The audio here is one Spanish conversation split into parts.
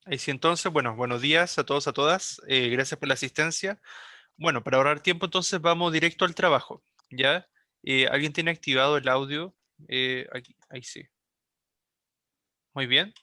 Ahí sí, entonces, bueno, buenos días a todos, a todas. Gracias por la asistencia. Bueno, para ahorrar tiempo, entonces vamos directo al trabajo, ¿ya? ¿Alguien tiene activado el audio? Aquí, ahí sí. Muy bien.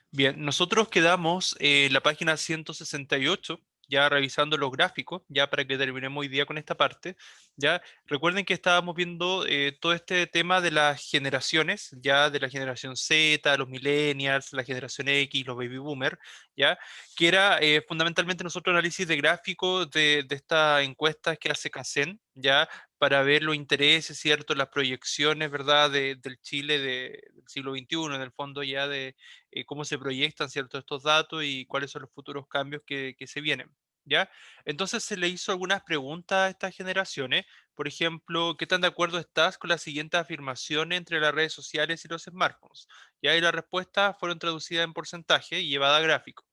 Bien, nosotros quedamos en la página 168, ya revisando los gráficos, ya para que terminemos hoy día con esta parte, ya. Recuerden que estábamos viendo todo este tema de las generaciones, ya de la generación Z, los millennials, la generación X, los baby boomers, ya, que era fundamentalmente nosotros análisis de gráficos de estas encuestas que hace CACEN, ya, para ver los intereses, ¿cierto? Las proyecciones, ¿verdad? Del Chile del siglo XXI, en el fondo ya de cómo se proyectan ciertos estos datos y cuáles son los futuros cambios que se vienen. ¿Ya? Entonces se le hizo algunas preguntas a estas generaciones. Por ejemplo, ¿qué tan de acuerdo estás con las siguientes afirmaciones entre las redes sociales y los smartphones? Ya, y las respuestas fueron traducidas en porcentaje y llevadas a gráfico.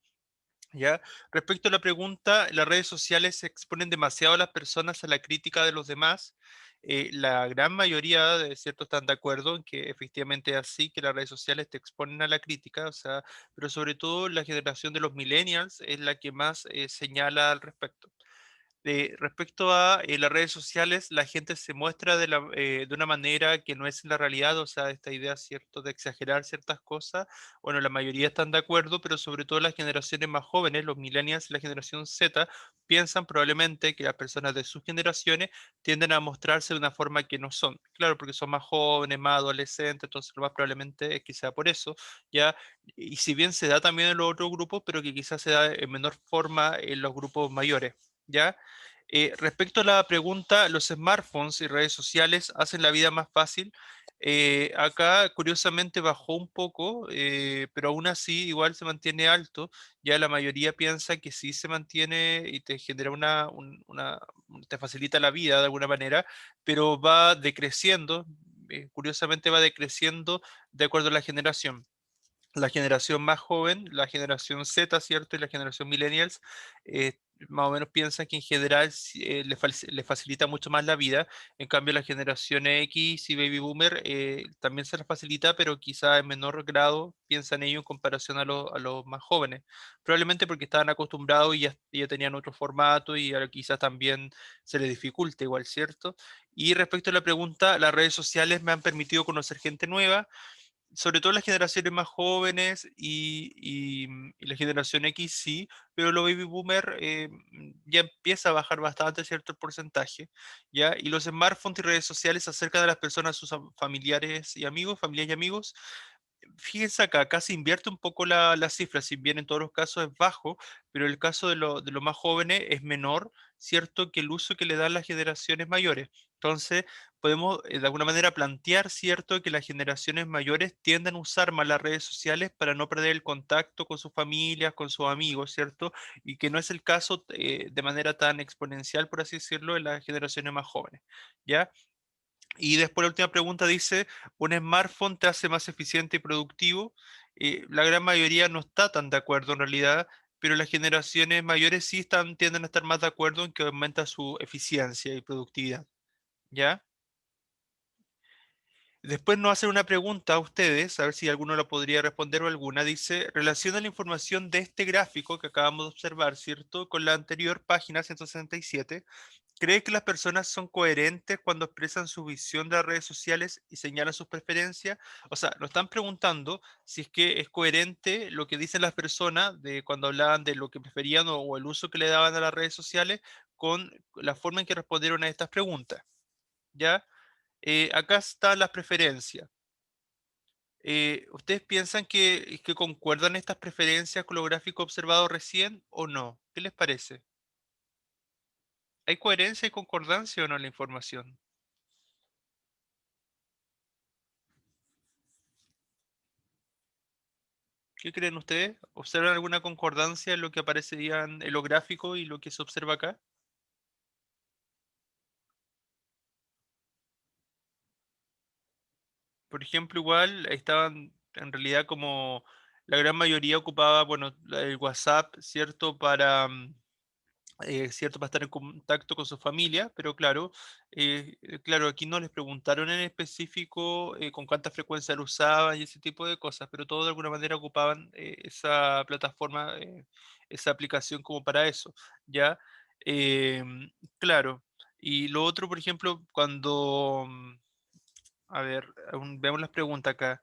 ¿Ya? Respecto a la pregunta, las redes sociales se exponen demasiado a las personas a la crítica de los demás. La gran mayoría de ciertos están de acuerdo en que efectivamente es así, que las redes sociales te exponen a la crítica, o sea, pero sobre todo la generación de los millennials es la que más señala al respecto. Respecto a las redes sociales, la gente se muestra de una manera que no es la realidad, o sea, esta idea, ¿cierto?, de exagerar ciertas cosas. Bueno, la mayoría están de acuerdo, pero sobre todo las generaciones más jóvenes, los millennials y la generación Z, piensan probablemente que las personas de sus generaciones tienden a mostrarse de una forma que no son. Claro, porque son más jóvenes, más adolescentes, entonces lo más probablemente es que sea por eso, ¿ya? Y si bien se da también en los otros grupos, pero que quizás se da en menor forma en los grupos mayores. ¿Ya? Respecto a la pregunta, ¿los smartphones y redes sociales hacen la vida más fácil? Acá, curiosamente, bajó un poco, pero aún así igual se mantiene alto. Ya la mayoría piensa que sí se mantiene y te genera te facilita la vida de alguna manera, pero va decreciendo. Curiosamente va decreciendo de acuerdo a la generación. La generación más joven, la generación Z, ¿cierto? Y la generación millennials, más o menos piensan que en general le facilita mucho más la vida. En cambio, la generación X y Baby Boomer también se les facilita, pero quizá en menor grado piensan ellos en comparación a los más jóvenes. Probablemente porque estaban acostumbrados y ya tenían otro formato y ahora quizás también se les dificulta igual, ¿cierto? Y respecto a la pregunta, las redes sociales me han permitido conocer gente nueva, sobre todo las generaciones más jóvenes y la generación X sí, pero los baby boomer ya empieza a bajar bastante cierto el porcentaje, ¿ya? Y los smartphones y redes sociales acercan a las personas, a sus familiares y amigos, familias y amigos. Fíjense acá, acá se invierte un poco la cifra, si bien en todos los casos es bajo, pero el caso de los más jóvenes es menor, ¿cierto? Que el uso que le dan las generaciones mayores. Entonces, podemos de alguna manera plantear, ¿cierto?, que las generaciones mayores tienden a usar más las redes sociales para no perder el contacto con sus familias, con sus amigos, ¿cierto? Y que no es el caso de manera tan exponencial, por así decirlo, en las generaciones más jóvenes, ¿ya? Y después la última pregunta dice, ¿un smartphone te hace más eficiente y productivo? La gran mayoría no está tan de acuerdo en realidad, pero las generaciones mayores sí tienden a estar más de acuerdo en que aumenta su eficiencia y productividad. ¿Ya? Después nos hacen una pregunta a ustedes, a ver si alguno la podría responder o alguna. Dice, relaciona la información de este gráfico que acabamos de observar, ¿cierto?, con la anterior página 167. ¿Cree que las personas son coherentes cuando expresan su visión de las redes sociales y señalan sus preferencias? O sea, nos están preguntando si es que es coherente lo que dicen las personas de cuando hablaban de lo que preferían o el uso que le daban a las redes sociales con la forma en que respondieron a estas preguntas. ¿Ya? Acá están las preferencias. ¿Ustedes piensan que concuerdan estas preferencias con lo gráfico observado recién o no? ¿Qué les parece? ¿Hay coherencia y concordancia o no en la información? ¿Qué creen ustedes? ¿Observan alguna concordancia en lo que aparecería en lo gráfico y lo que se observa acá? Por ejemplo, igual estaban en realidad como la gran mayoría ocupaba, bueno, el WhatsApp, ¿cierto? ¿cierto? Para estar en contacto con su familia, pero claro, claro, aquí no les preguntaron en específico con cuánta frecuencia lo usaban y ese tipo de cosas, pero todos de alguna manera ocupaban esa plataforma, esa aplicación como para eso, ¿ya? Claro, y lo otro, por ejemplo, cuando, a ver, veamos las preguntas acá.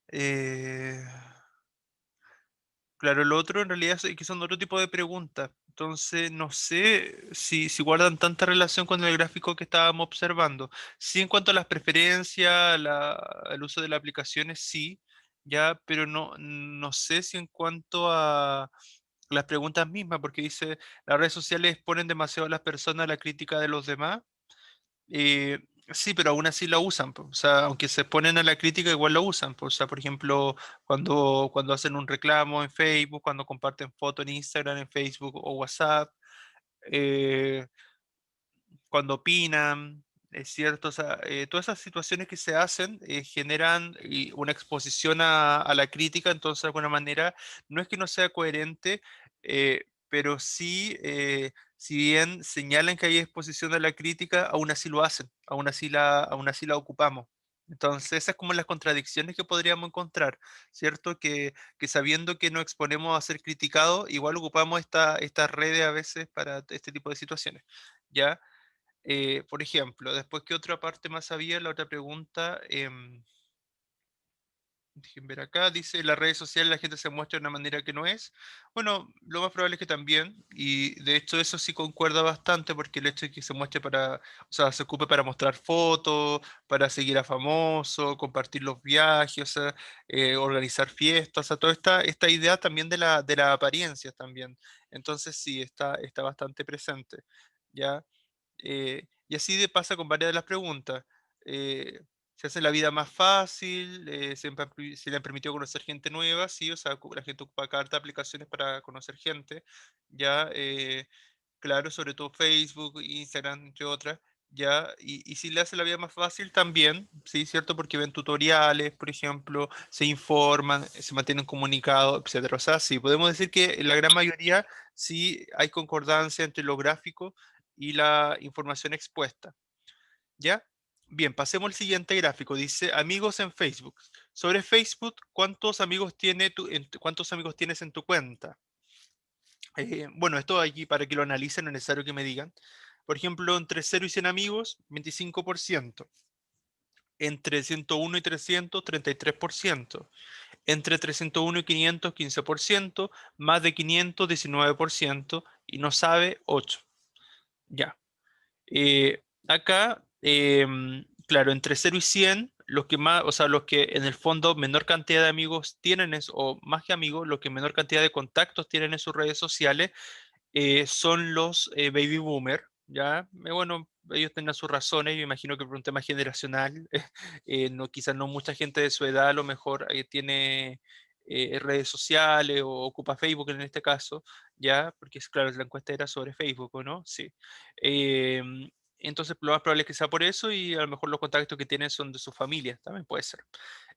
eh, Claro, lo otro en realidad es que son otro tipo de preguntas. Entonces, no sé si guardan tanta relación con el gráfico que estábamos observando. Sí, en cuanto a las preferencias, el uso de las aplicaciones, sí, ya, pero no sé si en cuanto a las preguntas mismas, porque dice, las redes sociales exponen demasiado a las personas a la crítica de los demás. Eh, sí, pero aún así la usan, po. O sea, aunque se ponen a la crítica, igual la usan, po. O sea, por ejemplo, cuando hacen un reclamo en Facebook, cuando comparten fotos en Instagram, en Facebook o WhatsApp, eh, cuando opinan, es cierto, o sea, todas esas situaciones que se hacen generan una exposición a la crítica, entonces de alguna manera no es que no sea coherente, pero sí, si bien señalan que hay exposición a la crítica, aún así lo hacen, aún así la ocupamos. Entonces, esas como las contradicciones que podríamos encontrar, ¿cierto? Que sabiendo que nos exponemos a ser criticados, igual ocupamos estas redes a veces para este tipo de situaciones, ¿ya? Por ejemplo, después, ¿qué otra parte más había? La otra pregunta, déjenme ver acá, dice, en las redes sociales la gente se muestra de una manera que no es. Bueno, lo más probable es que también, y de hecho eso sí concuerda bastante, porque el hecho de que se muestre para, o sea, se ocupe para mostrar fotos, para seguir a famosos, compartir los viajes, o sea, organizar fiestas, o sea, toda esta idea también de la apariencia también. Entonces sí, está bastante presente, ¿ya? Y así de pasa con varias de las preguntas. Eh, ¿Se hace la vida más fácil? ¿Se le han permitido conocer gente nueva? Sí, o sea, la gente ocupa carta aplicaciones para conocer gente. Ya, claro, sobre todo Facebook, Instagram, entre otras. Ya, y si le hace la vida más fácil también, sí, cierto, porque ven tutoriales, por ejemplo, se informan, se mantienen comunicados, etcétera. O sea, sí, podemos decir que en la gran mayoría sí hay concordancia entre lo gráfico y la información expuesta. ¿Ya? Bien, pasemos al siguiente gráfico. Dice amigos en Facebook. Sobre Facebook, ¿cuántos amigos tienes en tu cuenta? Bueno, esto aquí para que lo analicen, no es necesario que me digan. Por ejemplo, entre 0 y 100 amigos, 25%. Entre 101 y 300, 33%. Entre 301 y 500, 15%. Más de 500, 19%. Y no sabe, 8%. Ya. Acá, claro, entre 0 y 100, los que más, o sea, los que en el fondo menor cantidad de amigos tienen, o más que amigos, los que menor cantidad de contactos tienen en sus redes sociales, son los baby boomer, ¿ya? Bueno, ellos tendrán sus razones, yo imagino que por un tema generacional, no, quizás no mucha gente de su edad a lo mejor tiene redes sociales o ocupa Facebook en este caso, ¿ya? Porque es claro, la encuesta era sobre Facebook, ¿o no? Sí. Em, entonces, lo más probable es que sea por eso y a lo mejor los contactos que tienen son de su familia, también puede ser.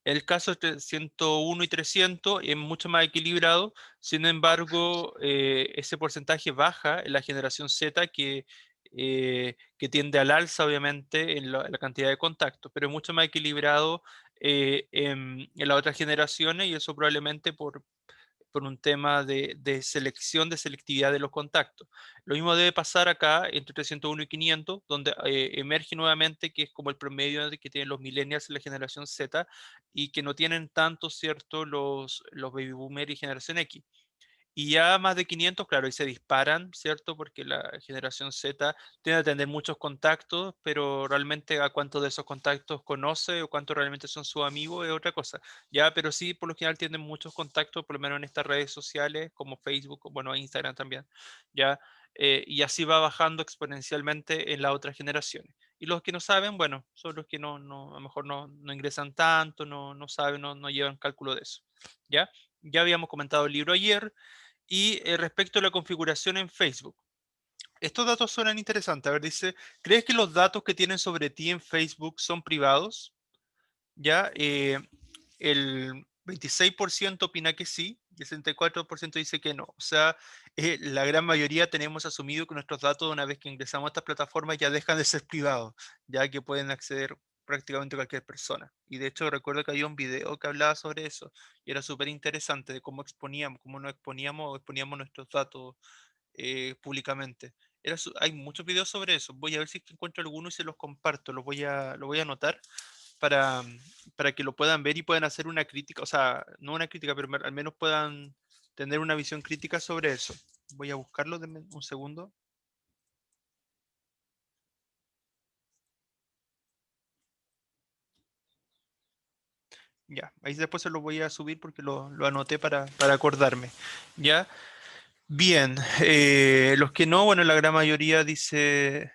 El caso de 101 y 300 es mucho más equilibrado, sin embargo, ese porcentaje baja en la generación Z que tiende al alza, obviamente, en la cantidad de contactos, pero es mucho más equilibrado en las otras generaciones y eso probablemente por un tema de selección, de selectividad de los contactos. Lo mismo debe pasar acá entre 301 y 500, donde emerge nuevamente que es como el promedio que tienen los millennials en la generación Z y que no tienen tanto, ¿cierto?, los baby boomers y generación X. Y ya más de 500, claro, ahí se disparan, ¿cierto? Porque la generación Z tiene que tener muchos contactos, pero realmente a cuántos de esos contactos conoce o cuántos realmente son sus amigos es otra cosa. Ya, pero sí, por lo general tienen muchos contactos, por lo menos en estas redes sociales como Facebook, bueno, Instagram también, ya. Y así va bajando exponencialmente en las otras generaciones. Y los que no saben, bueno, son los que a lo mejor no ingresan tanto, no saben, no llevan cálculo de eso. ¿Ya? Ya habíamos comentado el libro ayer. Y respecto a la configuración en Facebook, estos datos suenan interesantes. A ver, dice, ¿crees que los datos que tienen sobre ti en Facebook son privados? Ya, el 26% opina que sí, y el 64% dice que no. O sea, la gran mayoría tenemos asumido que nuestros datos, una vez que ingresamos a estas plataformas, ya dejan de ser privados, ya que pueden acceder prácticamente cualquier persona. Y de hecho recuerdo que había un video que hablaba sobre eso, y era súper interesante de cómo exponíamos, cómo nos exponíamos o exponíamos nuestros datos públicamente. Hay muchos videos sobre eso. Voy a ver si es que encuentro alguno y se los comparto. Lo voy a anotar para, para que lo puedan ver y puedan hacer una crítica, o sea, no una crítica, pero al menos puedan tener una visión crítica sobre eso. Voy a buscarlo, denme un segundo. Ya, ahí después se lo voy a subir porque lo anoté para acordarme. Ya, bien, los que no, bueno, la gran mayoría dice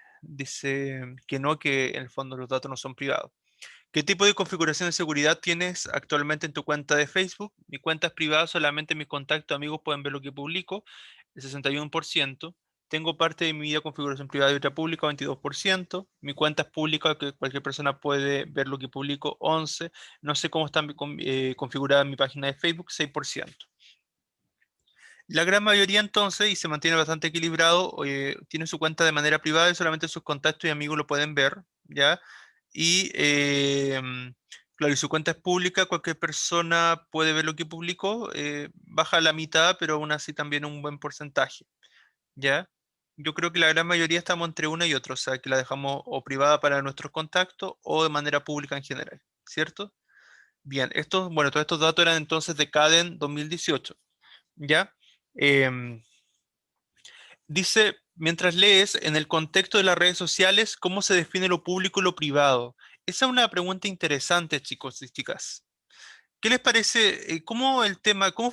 que no, que en el fondo los datos no son privados. ¿Qué tipo de configuración de seguridad tienes actualmente en tu cuenta de Facebook? Mi cuenta es privada, solamente mis contactos amigos pueden ver lo que publico, el 61%. Tengo parte de mi vida configuración privada y otra pública, 22%. Mi cuenta es pública, que cualquier persona puede ver lo que publico, 11%. No sé cómo está configurada mi página de Facebook, 6%. La gran mayoría entonces, y se mantiene bastante equilibrado, tiene su cuenta de manera privada y solamente sus contactos y amigos lo pueden ver, ¿ya? Y claro, y su cuenta es pública, cualquier persona puede ver lo que publicó, baja a la mitad, pero aún así también un buen porcentaje, ¿ya? Yo creo que la gran mayoría estamos entre una y otra, o sea, que la dejamos o privada para nuestros contactos o de manera pública en general, ¿cierto? Bien, bueno, todos estos datos eran entonces de Caden 2018, ¿ya? Em, Dice, mientras lees, en el contexto de las redes sociales, ¿cómo se define lo público y lo privado? Esa es una pregunta interesante, chicos y chicas. ¿Qué les parece? ¿Cómo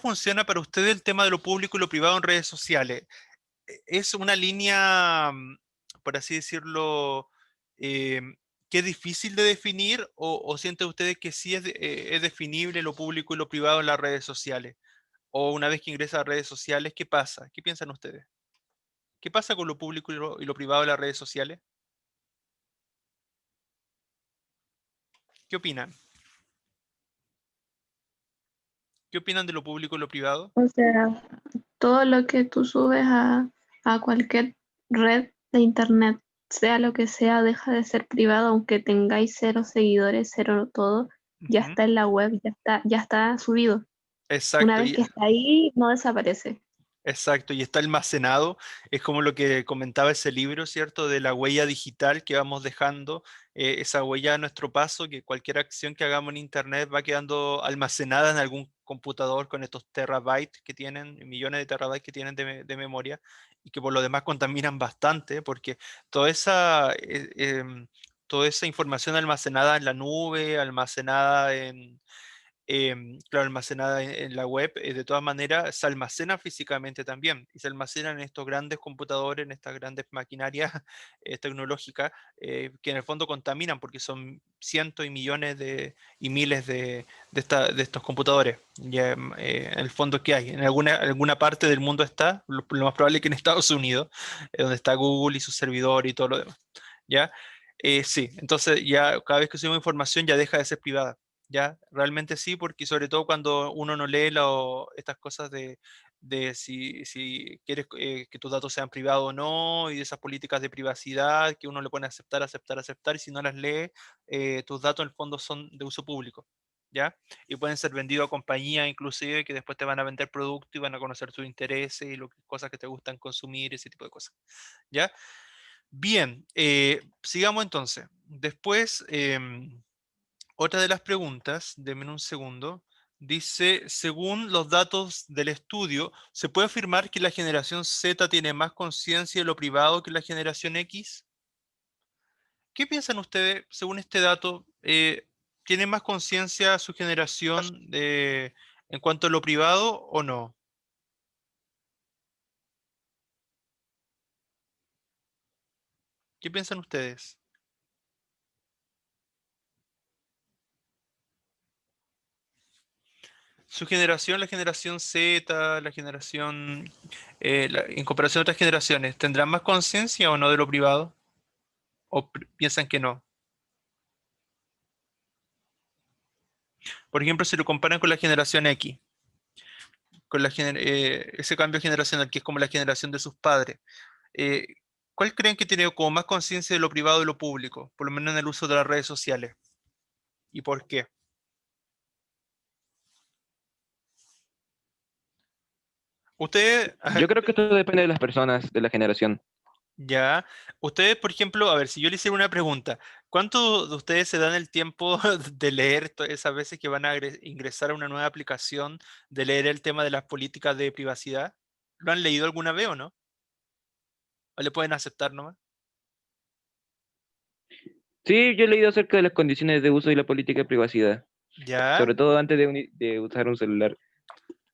funciona para ustedes el tema de lo público y lo privado en redes sociales? ¿Es una línea, por así decirlo, eh, que es difícil de definir o sienten ustedes que sí es definible lo público y lo privado en las redes sociales? O una vez que ingresa a redes sociales, ¿qué pasa? ¿Qué piensan ustedes? ¿Qué pasa con lo público y lo privado de las redes sociales? ¿Qué opinan? ¿Qué opinan de lo público y lo privado? O sea, todo lo que tú subes a cualquier red de internet, sea lo que sea, deja de ser privado, aunque tengáis cero seguidores, cero todo, ya Ujú. está en la web, ya está subido. Una Exacto, vez que está ahí, no desaparece. exacto, y está almacenado. Es como lo que comentaba ese libro, ¿cierto? De la huella digital que vamos dejando, esa huella a nuestro paso, que cualquier acción que hagamos en Internet va quedando almacenada en algún computador con estos terabytes que tienen, millones de terabytes que tienen de memoria, y que por lo demás contaminan bastante, porque toda toda esa información almacenada en la nube, almacenada claro, almacenada en la web, de todas maneras se almacena físicamente también y se almacenan en estos grandes computadores, en estas grandes maquinarias tecnológicas que en el fondo contaminan porque son cientos y millones y miles de estos computadores. Ya, en el fondo, ¿qué hay? En alguna parte del mundo está, lo más probable es que en Estados Unidos, donde está Google y su servidor y todo lo demás. ¿Ya? Sí, entonces ya cada vez que subimos información ya deja de ser privada. Ya, realmente sí, porque sobre todo cuando uno no lee estas cosas de si quieres que tus datos sean privados o no, y de esas políticas de privacidad que uno le pone a aceptar, aceptar, aceptar, y si no las lee, tus datos en el fondo son de uso público, ¿ya? Y pueden ser vendidos a compañías inclusive que después te van a vender productos y van a conocer tus intereses y cosas que te gustan consumir, ese tipo de cosas, ¿ya? Bien, sigamos entonces. Después... otra de las preguntas, denme un segundo, dice, según los datos del estudio, ¿se puede afirmar que la generación Z tiene más conciencia de lo privado que la generación X? ¿Qué piensan ustedes, según este dato, tiene más conciencia su generación en cuanto a lo privado o no? ¿Qué piensan ustedes? Su generación, la generación Z, la generación, en comparación a otras generaciones, ¿tendrán más conciencia o no de lo privado? ¿O piensan que no? Por ejemplo, si lo comparan con la generación X, con ese cambio generacional que es como la generación de sus padres. Eh, ¿Cuál creen que tiene como más conciencia de lo privado y lo público, por lo menos en el uso de las redes sociales? ¿Y por qué? Ustedes, Yo creo que esto depende de las personas, de la generación. ya, ustedes, por ejemplo, a ver, si yo le hiciera una pregunta, ¿cuántos de ustedes se dan el tiempo de leer esas veces que van a ingresar a una nueva aplicación, de leer el tema de las políticas de privacidad? ¿Lo han leído alguna vez o no? ¿O le pueden aceptar nomás? Sí, yo he leído acerca de las condiciones de uso y la política de privacidad, Ya, sobre todo antes de usar un celular.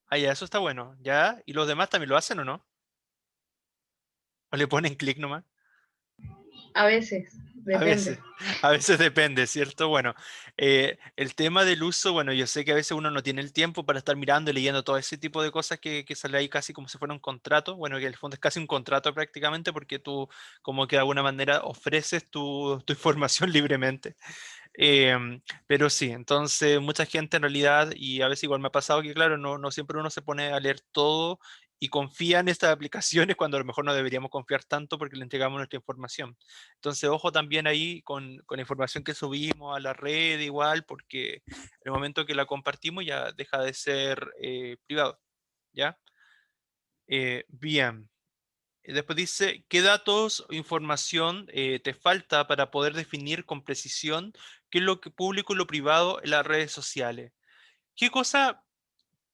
ah, ya, eso está bueno, ya, ¿y los demás también lo hacen o no? ¿O le ponen clic nomás? A veces, A depende. veces, a veces depende, ¿cierto? Bueno, el tema del uso, bueno, yo sé que a veces uno no tiene el tiempo para estar mirando y leyendo todo ese tipo de cosas que sale ahí casi como si fuera un contrato, bueno, que en el fondo es casi un contrato prácticamente porque tú como que de alguna manera ofreces tu información libremente. Pero sí, entonces mucha gente en realidad, y a veces igual me ha pasado que, claro, no siempre uno se pone a leer todo y confía en estas aplicaciones cuando a lo mejor no deberíamos confiar tanto porque le entregamos nuestra información. Entonces, ojo también ahí con la información que subimos a la red, igual, porque en el momento que la compartimos ya deja de ser privado, ¿ya? Bien. Y después dice, ¿qué datos o información te falta para poder definir con precisión qué es lo que público y lo privado en las redes sociales? ¿Qué cosa,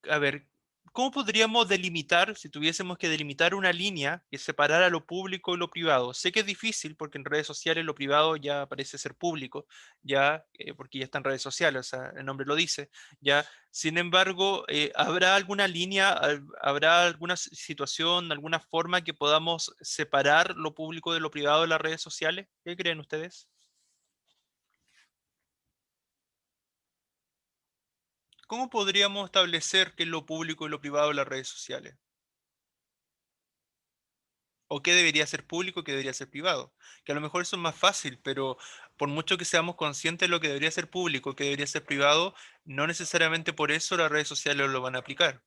a ver, cómo podríamos delimitar, si tuviésemos que delimitar una línea que separara lo público y lo privado? Sé que es difícil porque en redes sociales lo privado ya parece ser público, ya, porque ya está en redes sociales, o sea, el nombre lo dice, ya. Sin embargo, ¿habrá alguna línea, habrá alguna situación, alguna forma que podamos separar lo público de lo privado de las redes sociales? ¿Qué creen ustedes? ¿Cómo podríamos establecer qué es lo público y lo privado de las redes sociales? ¿O qué debería ser público y qué debería ser privado? Que a lo mejor eso es más fácil, pero por mucho que seamos conscientes de lo que debería ser público, que debería ser privado, no necesariamente por eso las redes sociales lo van a aplicar.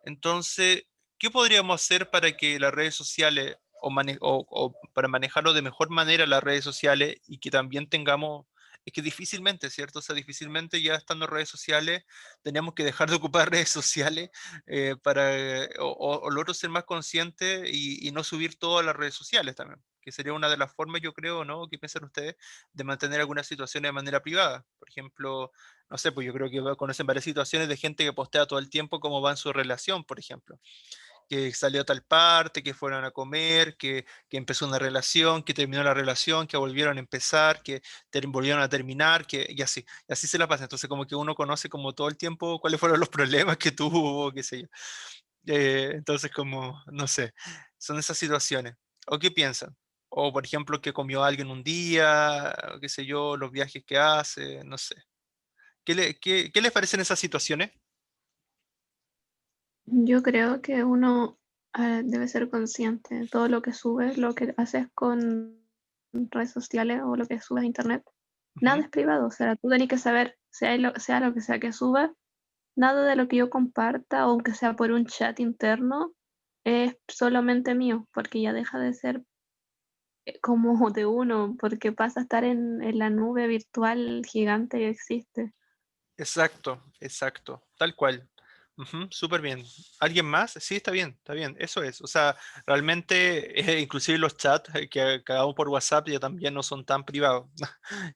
Entonces, ¿qué podríamos hacer para que las redes sociales, o para manejarlo de mejor manera las redes sociales y que también tengamos, es que difícilmente, ¿cierto? O sea, difícilmente ya estando en redes sociales, tenemos que dejar de ocupar redes sociales o lo otro ser más consciente y no subir todo a las redes sociales también, que sería una de las formas, yo creo, ¿no? ¿Qué piensan ustedes? De mantener algunas situaciones de manera privada. Por ejemplo, no sé, pues yo creo que conocen varias situaciones de gente que postea todo el tiempo cómo va en su relación, por ejemplo. Que salió a tal parte, que fueron a comer, que empezó una relación, que terminó la relación, que volvieron a empezar, que volvieron a terminar, y así se la pasa. Entonces como que uno conoce como todo el tiempo cuáles fueron los problemas que tuvo, qué sé yo. Entonces como, no sé, son esas situaciones. ¿O qué piensan? O por ejemplo que comió alguien un día, o qué sé yo, los viajes que hace, no sé. ¿Qué les parecen esas situaciones? Yo creo que uno debe ser consciente de todo lo que subes, lo que haces con redes sociales o lo que subes a internet. Nada Ujú. es privado, o sea, tú tienes que saber, sea lo que sea que subas, nada de lo que yo comparta, aunque sea por un chat interno, es solamente mío, porque ya deja de ser como de uno, porque pasa a estar en la nube virtual gigante que existe. Exacto, exacto, tal cual. Ujú, súper bien. ¿Alguien más? Sí, está bien, eso es. O sea, realmente, inclusive los chats que hagamos por WhatsApp ya también no son tan privados,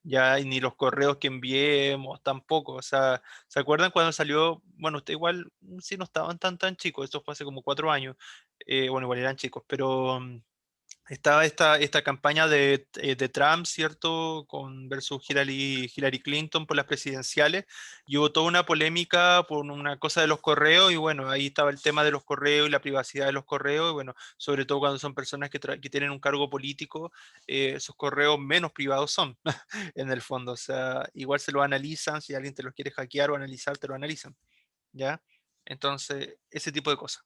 ya, y ni los correos que enviemos tampoco. O sea, ¿se acuerdan cuando salió? Bueno, usted igual, sí, no estaban tan chicos, esto fue hace como 4 años. Bueno, igual eran chicos, pero estaba esta campaña de Trump, ¿cierto? Versus Hillary Clinton por las presidenciales. Y hubo toda una polémica por una cosa de los correos. Y bueno, ahí estaba el tema de los correos y la privacidad de los correos. Y bueno, sobre todo cuando son personas que tienen un cargo político, esos correos menos privados son, en el fondo. O sea, igual se lo analizan. Si alguien te los quiere hackear o analizar, te lo analizan. ¿Ya? Entonces, ese tipo de cosas.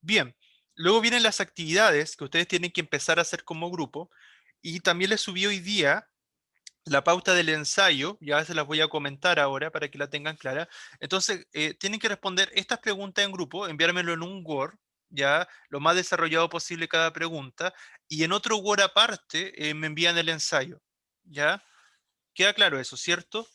Bien, luego vienen las actividades que ustedes tienen que empezar a hacer como grupo y también les subí hoy día la pauta del ensayo, ya se las voy a comentar ahora para que la tengan clara. Entonces, tienen que responder estas preguntas en grupo, enviármelo en un Word, ya lo más desarrollado posible cada pregunta, y en otro Word aparte me envían el ensayo, ¿ya? Queda claro eso, ¿cierto?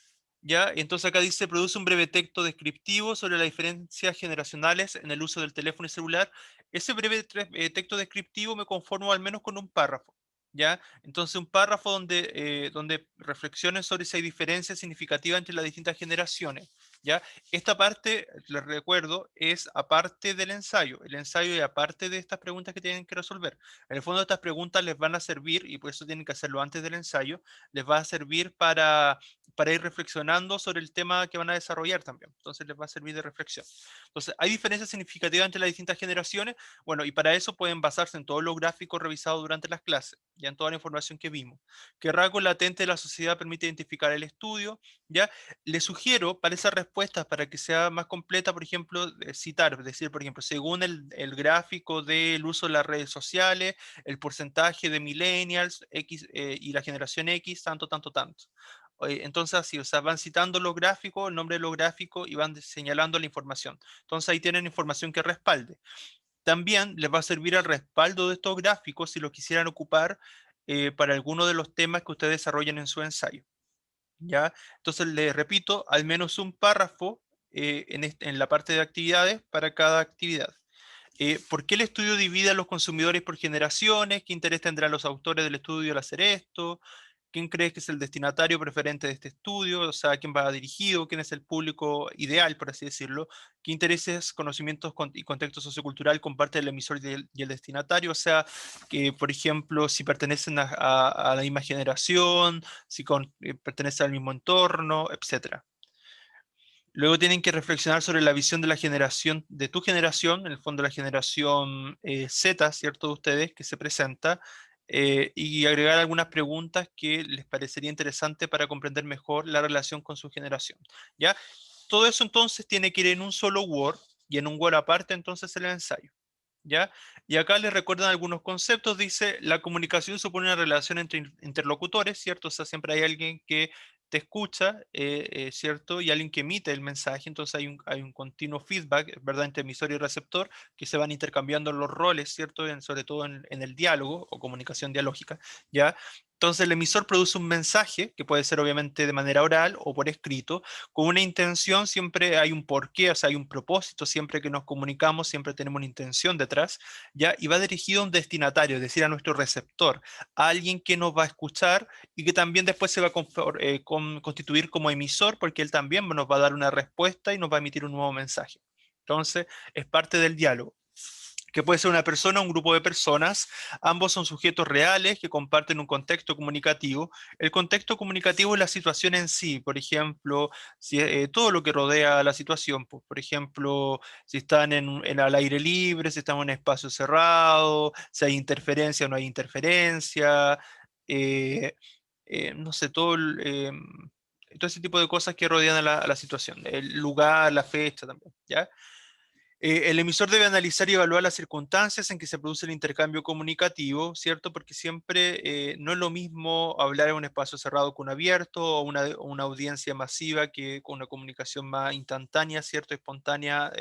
Ya, entonces acá dice, produce un breve texto descriptivo sobre las diferencias generacionales en el uso del teléfono y celular. Ese breve texto descriptivo me conformo al menos con un párrafo, ¿ya? Entonces un párrafo donde reflexiones sobre si hay diferencias significativas entre las distintas generaciones, ¿ya? Esta parte, les recuerdo, es aparte del ensayo. El ensayo es aparte de estas preguntas que tienen que resolver. En el fondo estas preguntas les van a servir, y por eso tienen que hacerlo antes del ensayo, les va a servir para ir reflexionando sobre el tema que van a desarrollar también. Entonces les va a servir de reflexión. Entonces, ¿hay diferencias significativas entre las distintas generaciones? Bueno, y para eso pueden basarse en todos los gráficos revisados durante las clases, ya en toda la información que vimos. ¿Qué rasgo latente de la sociedad permite identificar el estudio? ¿Ya? Les sugiero para esas respuestas, para que sea más completa, por ejemplo, citar, decir, por ejemplo, según el gráfico del uso de las redes sociales, el porcentaje de millennials X, y la generación X, tanto, tanto, tanto. Entonces así, o sea, van citando los gráficos, el nombre de los gráficos y van señalando la información. Entonces ahí tienen información que respalde. También les va a servir al respaldo de estos gráficos si los quisieran ocupar para alguno de los temas que ustedes desarrollen en su ensayo. ¿Ya? Entonces les repito, al menos un párrafo en la parte de actividades para cada actividad. ¿Por qué el estudio divide a los consumidores por generaciones? ¿Qué interés tendrán los autores del estudio al hacer esto? ¿Quién cree que es el destinatario preferente de este estudio? O sea, ¿quién va dirigido? ¿Quién es el público ideal, por así decirlo? ¿Qué intereses, conocimientos y contexto sociocultural comparte el emisor y el destinatario? O sea, que, por ejemplo, si pertenecen a la misma generación, si pertenecen al mismo entorno, etcétera. Luego tienen que reflexionar sobre la visión de la generación, de tu generación, en el fondo la generación Z, ¿cierto? De ustedes, que se presenta, y agregar algunas preguntas que les parecería interesante para comprender mejor la relación con su generación, ¿ya? Todo eso entonces tiene que ir en un solo Word, y en un Word aparte entonces el ensayo, ¿ya? Y acá les recuerdan algunos conceptos, dice, la comunicación supone una relación entre interlocutores, ¿cierto? O sea, siempre hay alguien que te escucha, ¿cierto? Y alguien que emite el mensaje, entonces hay un continuo feedback, ¿verdad? Entre emisor y receptor, que se van intercambiando los roles, ¿cierto? Sobre todo en el diálogo o comunicación dialógica, ¿ya? Entonces el emisor produce un mensaje, que puede ser obviamente de manera oral o por escrito, con una intención, siempre hay un porqué, o sea, hay un propósito, siempre que nos comunicamos, siempre tenemos una intención detrás, ¿ya? Y va dirigido a un destinatario, es decir, a nuestro receptor, a alguien que nos va a escuchar y que también después se va a constituir como emisor, porque él también nos va a dar una respuesta y nos va a emitir un nuevo mensaje. Entonces, es parte del diálogo, que puede ser una persona o un grupo de personas. Ambos son sujetos reales que comparten un contexto comunicativo. El contexto comunicativo es la situación en sí, por ejemplo, si, todo lo que rodea a la situación, pues, por ejemplo, si están al aire libre, si están en un espacio cerrado, si hay interferencia o no hay interferencia, eh, no sé, todo ese tipo de cosas que rodean a la situación, el lugar, la fecha también, ¿ya? El emisor debe analizar y evaluar las circunstancias en que se produce el intercambio comunicativo, ¿cierto? Porque siempre no es lo mismo hablar en un espacio cerrado con abierto o una audiencia masiva que con una comunicación más instantánea, ¿cierto? Espontánea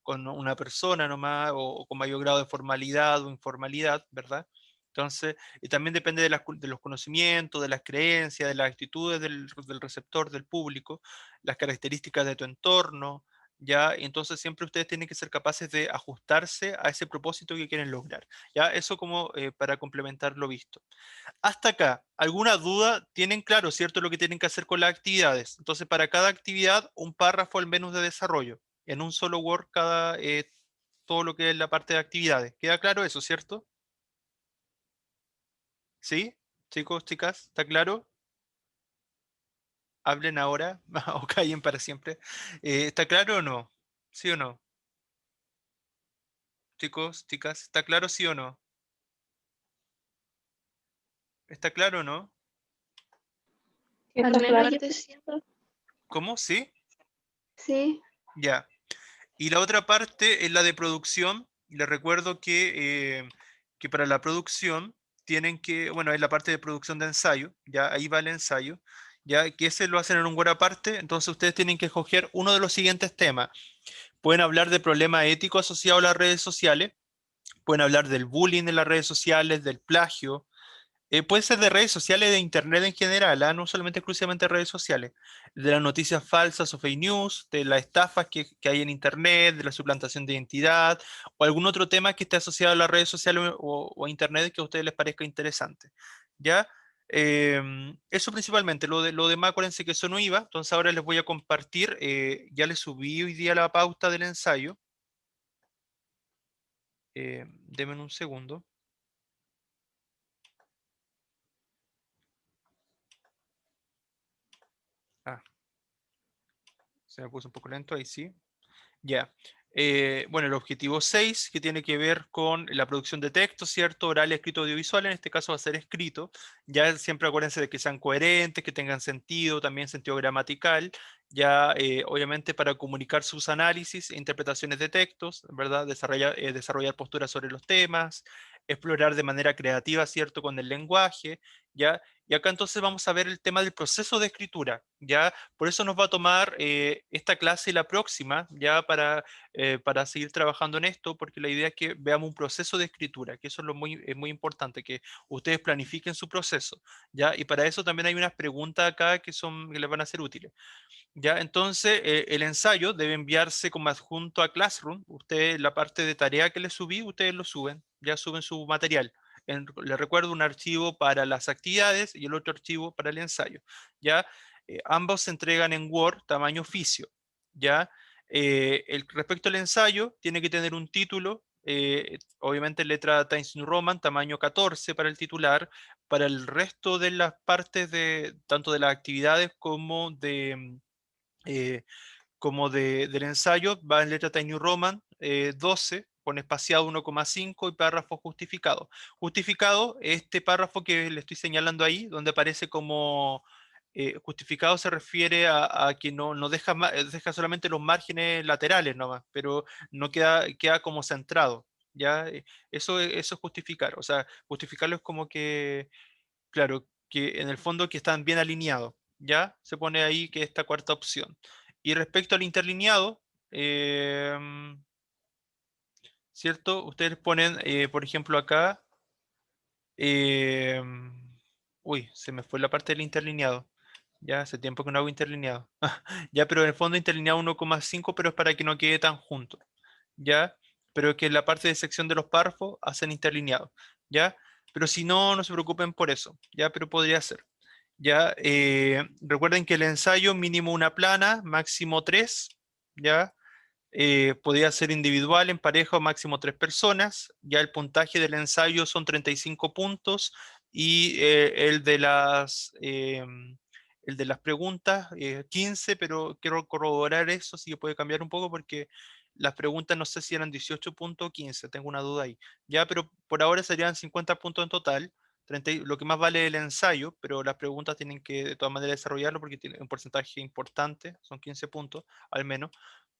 con una persona nomás o con mayor grado de formalidad o informalidad, ¿verdad? Entonces, y también depende de los conocimientos, de las creencias, de las actitudes del receptor, del público, las características de tu entorno, ¿ya? Y entonces siempre ustedes tienen que ser capaces de ajustarse a ese propósito que quieren lograr, ¿ya? Eso como para complementar lo visto. Hasta acá, ¿alguna duda? Tienen claro, ¿cierto? Lo que tienen que hacer con las actividades. Entonces, para cada actividad, un párrafo al menos de desarrollo. En un solo Word, todo lo que es la parte de actividades. ¿Queda claro eso, cierto? ¿Sí? Chicos, chicas, ¿está claro? Hablen ahora o callen para siempre. ¿Está claro o no? ¿Sí o no? Chicos, chicas, ¿está claro sí o no? ¿Está claro o no? Al Esta menos yo parte sí. siento, ¿Cómo? ¿Sí? sí, Ya. Y la otra parte es la de producción. Les recuerdo que para la producción tienen que, bueno, es la parte de producción de ensayo, ya ahí va el ensayo, ya que ese lo hacen en un Word aparte, entonces ustedes tienen que escoger uno de los siguientes temas. Pueden hablar de problemas éticos asociados a las redes sociales, pueden hablar del bullying en las redes sociales, del plagio, puede ser de redes sociales, de internet en general, no solamente exclusivamente redes sociales, de las noticias falsas o fake news, de las estafas que hay en internet, de la suplantación de identidad, o algún otro tema que esté asociado a las redes sociales o a internet que a ustedes les parezca interesante. ¿Ya? Eso principalmente, lo demás acuérdense que eso no iba, entonces ahora les voy a compartir, ya les subí hoy día la pauta del ensayo. Denme un segundo. Ah, se me puso un poco lento, ahí sí. Ya. Bueno, el objetivo 6, que tiene que ver con la producción de texto, ¿cierto? Oral, escrito, audiovisual, en este caso va a ser escrito. Ya siempre acuérdense de que sean coherentes, que tengan sentido, también sentido gramatical. Ya, obviamente, para comunicar sus análisis e interpretaciones de textos, ¿verdad? Desarrollar posturas sobre los temas, explorar de manera creativa, ¿cierto? Con el lenguaje, ¿ya? Y acá entonces vamos a ver el tema del proceso de escritura, ¿ya? Por eso nos va a tomar esta clase y la próxima, ya para seguir trabajando en esto, porque la idea es que veamos un proceso de escritura, que eso es muy importante, que ustedes planifiquen su proceso, ¿ya? Y para eso también hay unas preguntas acá que les van a ser útiles. Ya, entonces el ensayo debe enviarse como adjunto a Classroom. Ustedes, la parte de tarea que les subí, ustedes lo suben, ya suben su material. Les recuerdo un archivo para las actividades y el otro archivo para el ensayo. Ya, ambos se entregan en Word tamaño oficio. Ya, respecto al ensayo, tiene que tener un título, obviamente letra Times New Roman, tamaño 14 para el titular. Para el resto de las partes de tanto de las actividades eh, del ensayo, va en letra Times New Roman 12, con espaciado 1,5 y párrafo justificado. Justificado, este párrafo que le estoy señalando ahí, donde aparece como justificado, se refiere a que no deja, deja solamente los márgenes laterales nomás, pero no queda como centrado. ¿Ya? Eso es justificar. O sea, justificarlo es como que, claro, que en el fondo que están bien alineados. ¿Ya? Se pone ahí que esta cuarta opción. Y respecto al interlineado, ¿cierto? Ustedes ponen, por ejemplo, acá, em, uy, se me fue la parte del interlineado. Ya hace tiempo que no hago interlineado. Ya, pero en el fondo interlineado 1,5, pero es para que no quede tan junto. ¿Ya? Pero que la parte de sección de los párrafos hacen interlineado. ¿Ya? Pero si no, no se preocupen por eso. ¿Ya? Pero podría ser. ¿Ya? Recuerden que el ensayo mínimo una plana, máximo 3. ¿Ya? Podía ser individual, en pareja o máximo 3 personas. Ya el puntaje del ensayo son 35 puntos y el de las preguntas 15, pero quiero corroborar eso, sí que puede cambiar un poco porque las preguntas no sé si eran 18 puntos o 15, tengo una duda ahí. Ya, pero por ahora serían 50 puntos en total. Lo que más vale el ensayo, pero las preguntas tienen que de todas maneras desarrollarlo porque tiene un porcentaje importante, son 15 puntos al menos.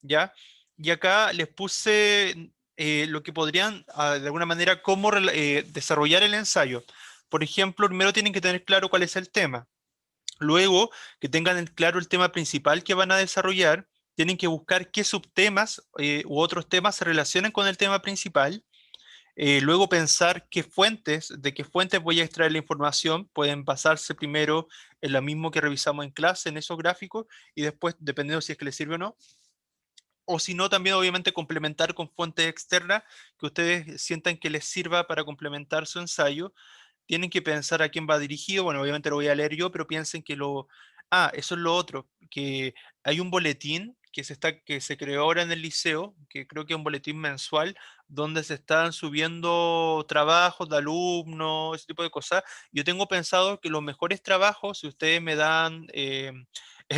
¿Ya? Y acá les puse lo que podrían, de alguna manera, cómo desarrollar el ensayo. Por ejemplo, primero tienen que tener claro cuál es el tema. Luego, que tengan claro el tema principal que van a desarrollar, tienen que buscar qué subtemas u otros temas se relacionan con el tema principal. Luego pensar de qué fuentes voy a extraer la información. Pueden basarse primero en lo mismo que revisamos en clase, en esos gráficos, y después, dependiendo si es que les sirve o no, o si no, también obviamente complementar con fuentes externas que ustedes sientan que les sirva para complementar su ensayo. Tienen que pensar a quién va dirigido. Bueno, obviamente lo voy a leer yo, pero piensen que lo... Ah, eso es lo otro, que hay un boletín que se creó ahora en el liceo, que creo que es un boletín mensual, donde se están subiendo trabajos de alumnos, ese tipo de cosas. Yo tengo pensado que los mejores trabajos, si ustedes me dan,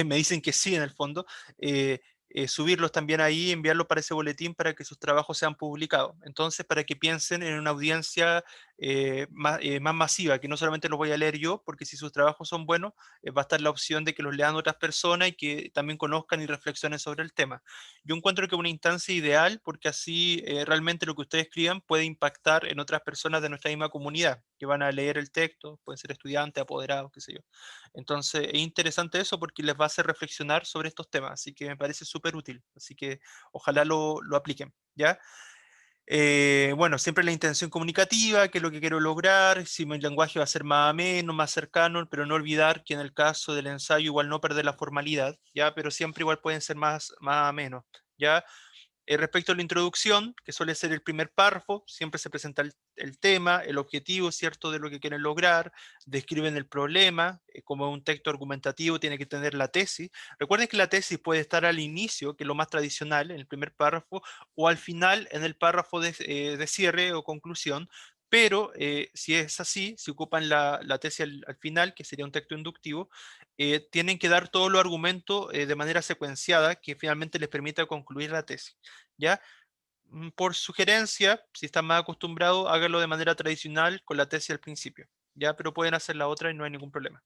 me dicen que sí en el fondo, eh, subirlos también ahí, enviarlos para ese boletín para que sus trabajos sean publicados. Entonces, para que piensen en una audiencia más masiva, que no solamente los voy a leer yo, porque si sus trabajos son buenos, va a estar la opción de que los lean otras personas y que también conozcan y reflexionen sobre el tema. Yo encuentro que es una instancia ideal porque así realmente lo que ustedes escriban puede impactar en otras personas de nuestra misma comunidad, que van a leer el texto, pueden ser estudiantes, apoderados, qué sé yo. Entonces es interesante eso porque les va a hacer reflexionar sobre estos temas, así que me parece súper útil, así que ojalá lo apliquen, ¿ya? Bueno, siempre la intención comunicativa, que es lo que quiero lograr, si mi lenguaje va a ser más ameno, más cercano, pero no olvidar que en el caso del ensayo igual no perder la formalidad, ¿ya? Pero siempre igual pueden ser más amenos, ¿ya? Respecto a la introducción, que suele ser el primer párrafo, siempre se presenta el tema, el objetivo, ¿cierto?, de lo que quieren lograr, describen el problema, como un texto argumentativo tiene que tener la tesis. Recuerden que la tesis puede estar al inicio, que es lo más tradicional, en el primer párrafo, o al final, en el párrafo de cierre o conclusión, pero si es así, si ocupan la tesis al final, que sería un texto inductivo, tienen que dar todos los argumentos de manera secuenciada que finalmente les permita concluir la tesis. ¿Ya? Por sugerencia, si están más acostumbrados, háganlo de manera tradicional con la tesis al principio. ¿Ya? Pero pueden hacer la otra y no hay ningún problema.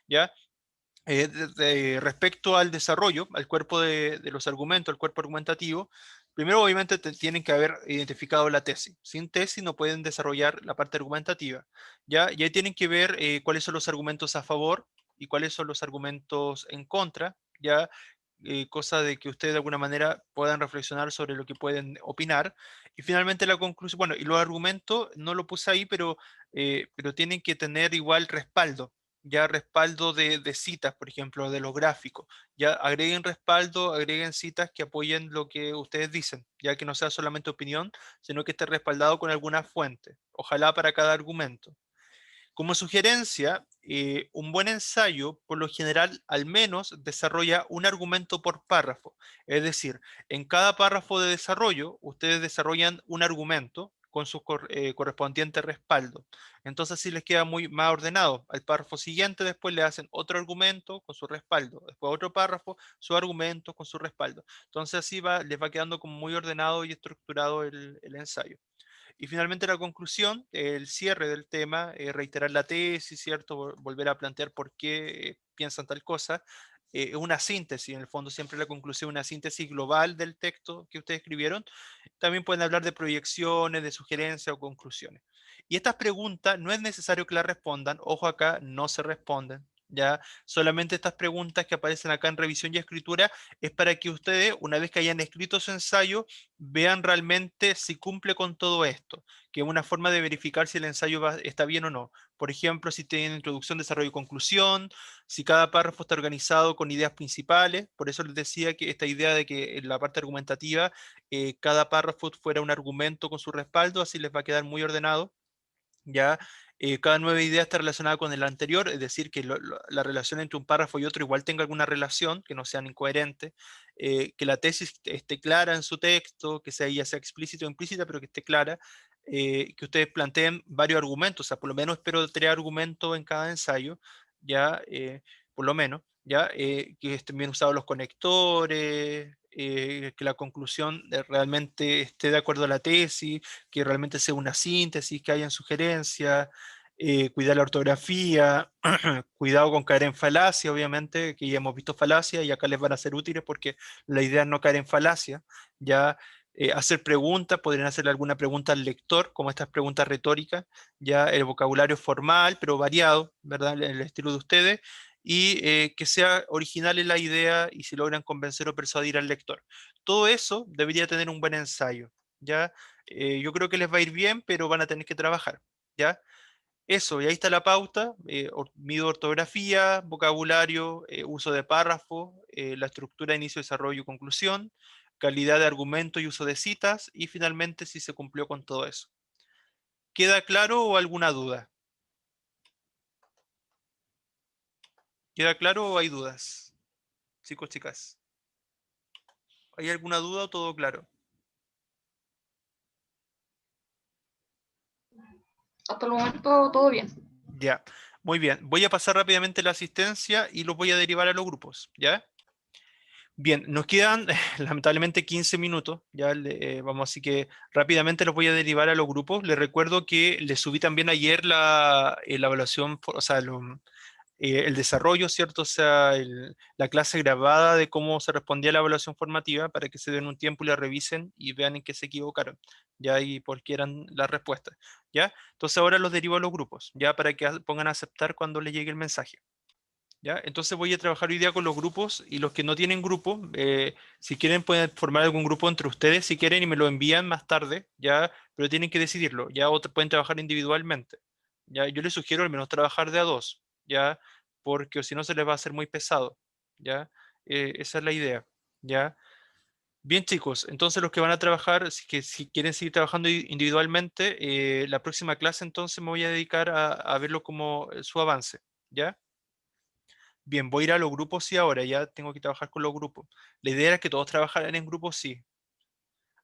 ¿Ya? Respecto al desarrollo, al cuerpo de los argumentos, al cuerpo argumentativo, primero obviamente tienen que haber identificado la tesis. Sin tesis no pueden desarrollar la parte argumentativa. ¿Ya? Y ahí tienen que ver cuáles son los argumentos a favor y cuáles son los argumentos en contra, ¿ya? Cosa de que ustedes de alguna manera puedan reflexionar sobre lo que pueden opinar. Y finalmente la conclusión, bueno, y los argumentos no lo puse ahí, pero tienen que tener igual respaldo, ya respaldo de citas, por ejemplo, de los gráficos. Ya agreguen respaldo, agreguen citas que apoyen lo que ustedes dicen, ya que no sea solamente opinión, sino que esté respaldado con alguna fuente, ojalá para cada argumento. Como sugerencia, un buen ensayo, por lo general, al menos desarrolla un argumento por párrafo. Es decir, en cada párrafo de desarrollo, ustedes desarrollan un argumento con su correspondiente respaldo. Entonces, así les queda muy más ordenado. Al párrafo siguiente, después le hacen otro argumento con su respaldo. Después otro párrafo, su argumento con su respaldo. Entonces, así les va quedando como muy ordenado y estructurado el ensayo. Y finalmente la conclusión, el cierre del tema, reiterar la tesis, ¿cierto? Volver a plantear por qué piensan tal cosa. Una síntesis, en el fondo siempre la conclusión, una síntesis global del texto que ustedes escribieron. También pueden hablar de proyecciones, de sugerencias o conclusiones. Y estas preguntas no es necesario que las respondan, ojo acá, no se responden. Ya solamente estas preguntas que aparecen acá en revisión y escritura es para que ustedes, una vez que hayan escrito su ensayo, vean realmente si cumple con todo esto, que es una forma de verificar si el ensayo está bien o no. Por ejemplo, si tiene introducción, desarrollo y conclusión, si cada párrafo está organizado con ideas principales. Por eso les decía que esta idea de que en la parte argumentativa cada párrafo fuera un argumento con su respaldo, así les va a quedar muy ordenado. Ya cada nueva idea está relacionada con el anterior, es decir, que la relación entre un párrafo y otro igual tenga alguna relación, que no sean incoherentes, que la tesis esté clara en su texto, que sea ya sea explícita o implícita, pero que esté clara, que ustedes planteen varios argumentos, o sea, por lo menos espero 3 argumentos en cada ensayo, ya, por lo menos, ya, que estén bien usados los conectores, que la conclusión realmente esté de acuerdo a la tesis, que realmente sea una síntesis, que hayan sugerencias, cuidar la ortografía, cuidado con caer en falacia, obviamente, que ya hemos visto falacia y acá les van a ser útiles porque la idea es no caer en falacia, ya hacer preguntas, podrían hacerle alguna pregunta al lector, como estas preguntas retóricas, ya el vocabulario formal, pero variado, ¿verdad? En el estilo de ustedes, y que sea original en la idea y si logran convencer o persuadir al lector. Todo eso debería tener un buen ensayo, ¿ya? Yo creo que les va a ir bien, pero van a tener que trabajar, ¿ya? Eso, y ahí está la pauta, mido ortografía, vocabulario, uso de párrafo, la estructura, inicio, desarrollo y conclusión, calidad de argumento y uso de citas, y finalmente si se cumplió con todo eso. ¿Queda claro o alguna duda? ¿Queda claro o hay dudas? Chicos, chicas. ¿Hay alguna duda o todo claro? Hasta el momento todo bien. Ya, muy bien. Voy a pasar rápidamente la asistencia y los voy a derivar a los grupos, ¿ya? Bien, nos quedan lamentablemente 15 minutos, ya vamos, así que rápidamente los voy a derivar a los grupos. Les recuerdo que les subí también ayer la evaluación, o sea, el desarrollo, ¿cierto? O sea, la clase grabada de cómo se respondía a la evaluación formativa para que se den un tiempo y la revisen y vean en qué se equivocaron, ya, y por qué eran las respuestas, ¿ya? Entonces ahora los derivo a los grupos, ya, para que pongan a aceptar cuando les llegue el mensaje. ¿Ya? Entonces voy a trabajar hoy día con los grupos y los que no tienen grupo, si quieren pueden formar algún grupo entre ustedes si quieren y me lo envían más tarde, ¿ya? Pero tienen que decidirlo, ya otros pueden trabajar individualmente, ¿ya? Yo les sugiero al menos trabajar de a dos, ¿ya? Porque si no se les va a hacer muy pesado, ¿ya? Esa es la idea, ¿ya? Bien chicos, entonces los que van a trabajar, si quieren seguir trabajando individualmente, la próxima clase entonces me voy a dedicar a verlo como su avance, ¿ya? Bien, voy a ir a los grupos sí ahora, ya tengo que trabajar con los grupos. La idea era que todos trabajaran en grupos sí.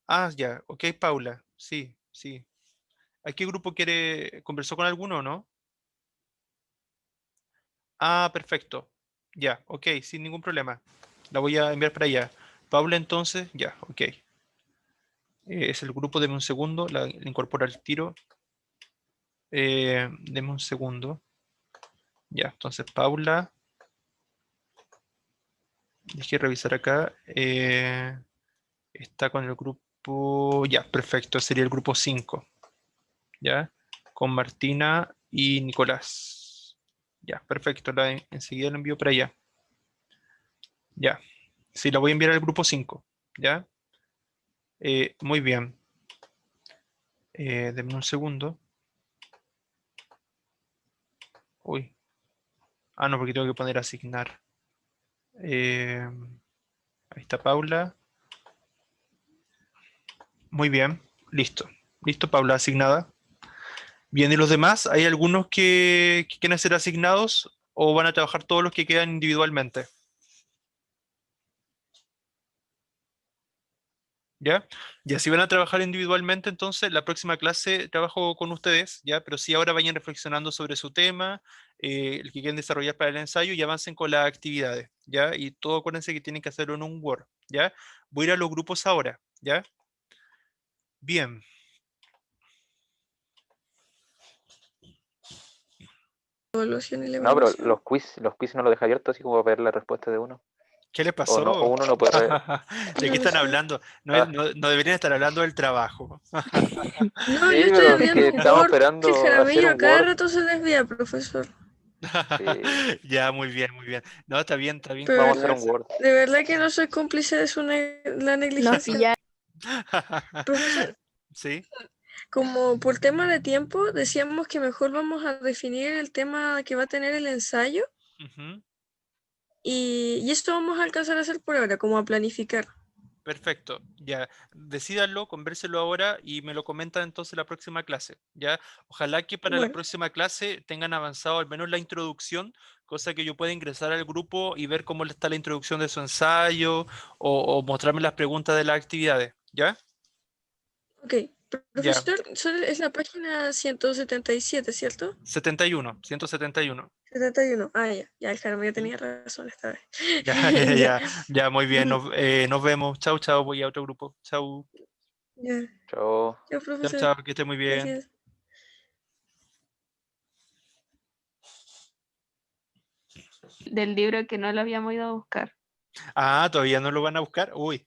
Ah, ya, ok, Paula, sí, sí. ¿A qué grupo quiere? ¿Conversó con alguno o no? Ah, perfecto. Ya, ok, sin ningún problema. La voy a enviar para allá. Paula, entonces, ya, ok. Es el grupo, deme un segundo, la incorporo al tiro. Deme un segundo. Ya, entonces Paula, dejé revisar acá. Está con el grupo, ya, perfecto, sería el grupo 5. ¿Ya? Con Martina y Nicolás. Ya, perfecto, enseguida lo envío para allá. Ya, sí, la voy a enviar al grupo 5. ¿Ya? Muy bien. Denme un segundo. Uy. Ah, no, porque tengo que poner asignar. Eh, Ahí está Paula. Muy bien, listo. Listo, Paula, asignada. Bien, ¿y los demás? ¿Hay algunos que quieren ser asignados o van a trabajar todos los que quedan individualmente? ¿Ya? Ya si van a trabajar individualmente, entonces la próxima clase trabajo con ustedes, ¿ya? Pero sí ahora vayan reflexionando sobre su tema, el que quieren desarrollar para el ensayo y avancen con las actividades, ¿ya? Y todo acuérdense que tienen que hacerlo en un Word, ¿ya? Voy a ir a los grupos ahora, ¿ya? Bien, Evaluación y la No, pero evaluación. los quiz no los deja abiertos así como para ver la respuesta de uno. ¿qué les O no, o pasó? uno no puede. ¿De qué No están sé. hablando? No, Ah, no deberían estar hablando del trabajo. No, yo sí, estoy pero es que abriendo un estamos Word que el esperando hacer Jaramillo a un cada Word. rato se desvía, profesor. Sí, Ya, muy bien, muy bien. No, está bien que Pero vamos a hacer un conversen. Word. de verdad que no soy cómplice de la Nos negligencia. pillaron. Profesor, Sí. como por tema de tiempo, decíamos que mejor vamos a definir el tema que va a tener el ensayo Ujú. y esto vamos a alcanzar a hacer por ahora, como a planificar. Perfecto, ya, decídanlo, convérselo ahora y me lo comentan entonces la próxima clase, ¿ya? Ojalá que para la Bueno, próxima clase tengan avanzado al menos la introducción, cosa que yo pueda ingresar al grupo y ver cómo está la introducción de su ensayo o mostrarme las preguntas de las actividades, ¿ya? ok. Ya, Profesor, es la página 177, ¿cierto? 71, 171. 71. Ah, ya, ya el Jaramillo ¿Sí? tenía razón esta vez. Ya, ya, Ya, ya, ya, muy bien, nos vemos, chau, chau, voy a otro grupo, chau, ya. Chao. Chao, chau, profesor. chau, que esté muy bien. Gracias. Del libro que no lo habíamos ido a buscar. Ah, todavía no lo van a buscar, uy,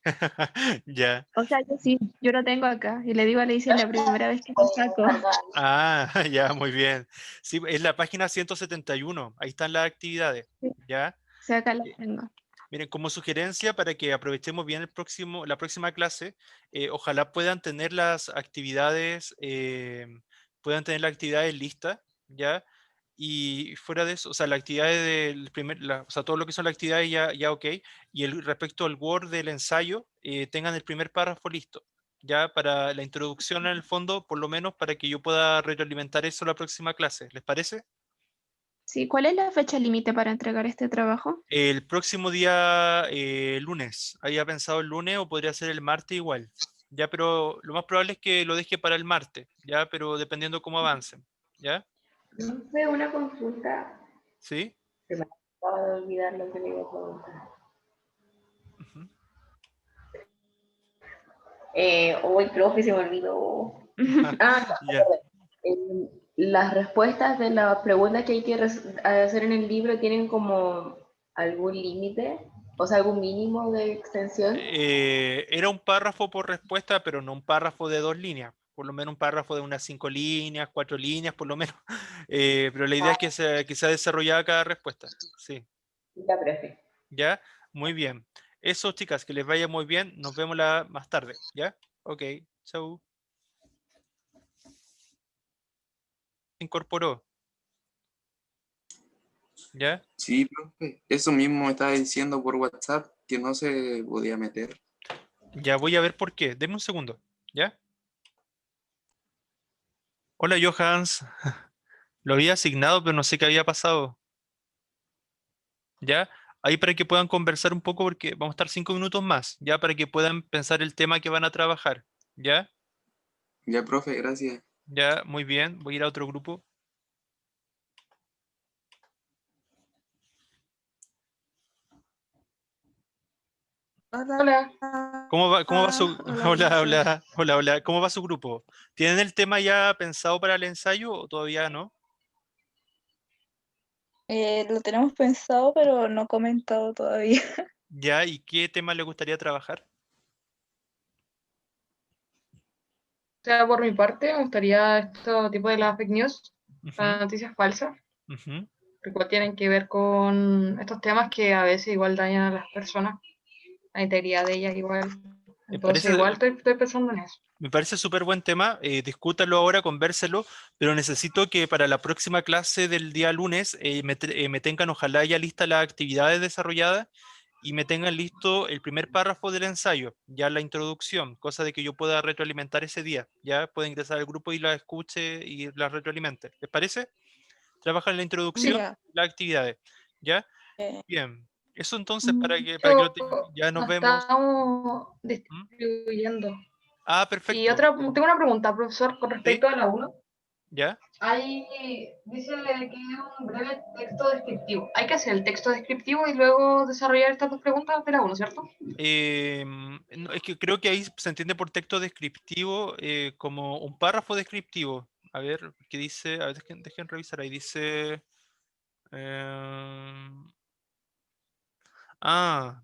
ya. O sea, yo sí, yo lo tengo acá y le digo a Lacey, es la primera vez que lo saco. Ah, ya, muy bien. Sí, es la página 171. Ahí están las actividades. ¿Ya? O sea, acá lo Eh, tengo. Miren, como sugerencia para que aprovechemos bien la próxima clase, ojalá puedan tener las actividades listas, ¿ya? Y fuera de eso, o sea, las actividades o sea, todo lo que son las actividades ya ok, y respecto al Word del ensayo, tengan el primer párrafo listo, ya para la introducción en el fondo, por lo menos para que yo pueda retroalimentar eso la próxima clase. ¿Les parece? Sí, ¿cuál es la fecha límite para entregar este trabajo? El próximo día, lunes. Había pensado el lunes o podría ser el martes igual. Ya, pero lo más probable es que lo deje para el martes, ya, pero dependiendo cómo avancen. ¿Ya? No sé, una consulta. ¿Sí? Se me acaba de olvidar lo que le iba a preguntar. Ujú. Hoy, profe, se me olvidó. Ah, Ya. las respuestas de la pregunta que hay que hacer en el libro tienen como algún límite, o sea, algún mínimo de extensión. Era un párrafo por respuesta, pero no un párrafo de 2 líneas. Por lo menos un párrafo de unas 5 líneas, 4 líneas, por lo menos. Pero la idea es que sea desarrollada cada respuesta. Sí. Ya, profe. ¿Ya? Muy bien. Eso, chicas, que les vaya muy bien. Nos vemos más tarde. ¿Ya? Ok. Chau. Se incorporó. ¿Ya? Sí, profe, eso mismo me estaba diciendo por WhatsApp que no se podía meter. Ya voy a ver por qué. Deme un segundo. ¿Ya? Hola, Johans. Lo había asignado, pero no sé qué había pasado. ¿Ya? Ahí para que puedan conversar un poco, porque vamos a estar 5 minutos más, ¿ya? Para que puedan pensar el tema que van a trabajar. ¿Ya? Ya, profe, gracias. Ya, muy bien. Voy a ir a otro grupo. Hola. ¿Cómo va su... Hola, Hola, profesor. hola, hola, hola. ¿Cómo va su grupo? ¿Tienen el tema ya pensado para el ensayo o todavía no? Lo tenemos pensado, pero no comentado todavía. ¿Ya? ¿Y qué tema le gustaría trabajar? O sea, por mi parte, me gustaría este tipo de las fake news, Ujú, las noticias falsas, ujú. que igual tienen que ver con estos temas que a veces igual dañan a las personas, la integridad de ellas igual. Me Entonces, parece, igual estoy pensando en eso. Me parece súper buen tema, discútalo ahora, convérselo, pero necesito que para la próxima clase del día lunes me tengan ojalá ya listas las actividades desarrolladas y me tengan listo el primer párrafo del ensayo, ya la introducción, cosa de que yo pueda retroalimentar ese día, ya pueda ingresar al grupo y la escuche y la retroalimente. ¿Les parece? Trabaja en la introducción, Ya. las actividades, ¿ya? Eh, Bien, eso entonces mm, para que Yo ya nos nos vemos. estamos ¿Mm? distribuyendo. Ah, Y perfecto, tengo una pregunta, profesor, con ¿sí? respecto a la uno. ¿Ya? Ahí dice que es un breve texto descriptivo. Hay que hacer el texto descriptivo y luego desarrollar estas dos preguntas de la uno, ¿cierto? No, es que creo que ahí se entiende por texto descriptivo como un párrafo descriptivo. A ver, ¿qué dice? A ver, dejen revisar ahí. Dice. em,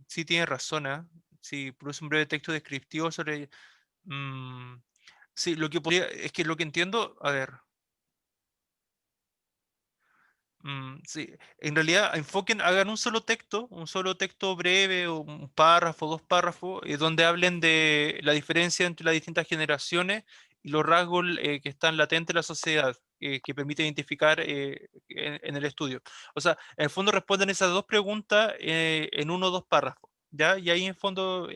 sí, tiene razón, ¿ah? Sí, produce un breve texto descriptivo sobre. mm, sí, lo que podría. Es que lo que entiendo. A ver. Sí, en realidad hagan un solo texto breve, o un párrafo, 2 párrafos, donde hablen de la diferencia entre las distintas generaciones y los rasgos que están latentes en la sociedad, que permite identificar en el estudio. O sea, en el fondo responden esas 2 preguntas en 1 o 2 párrafos, ¿ya? Y ahí en fondo,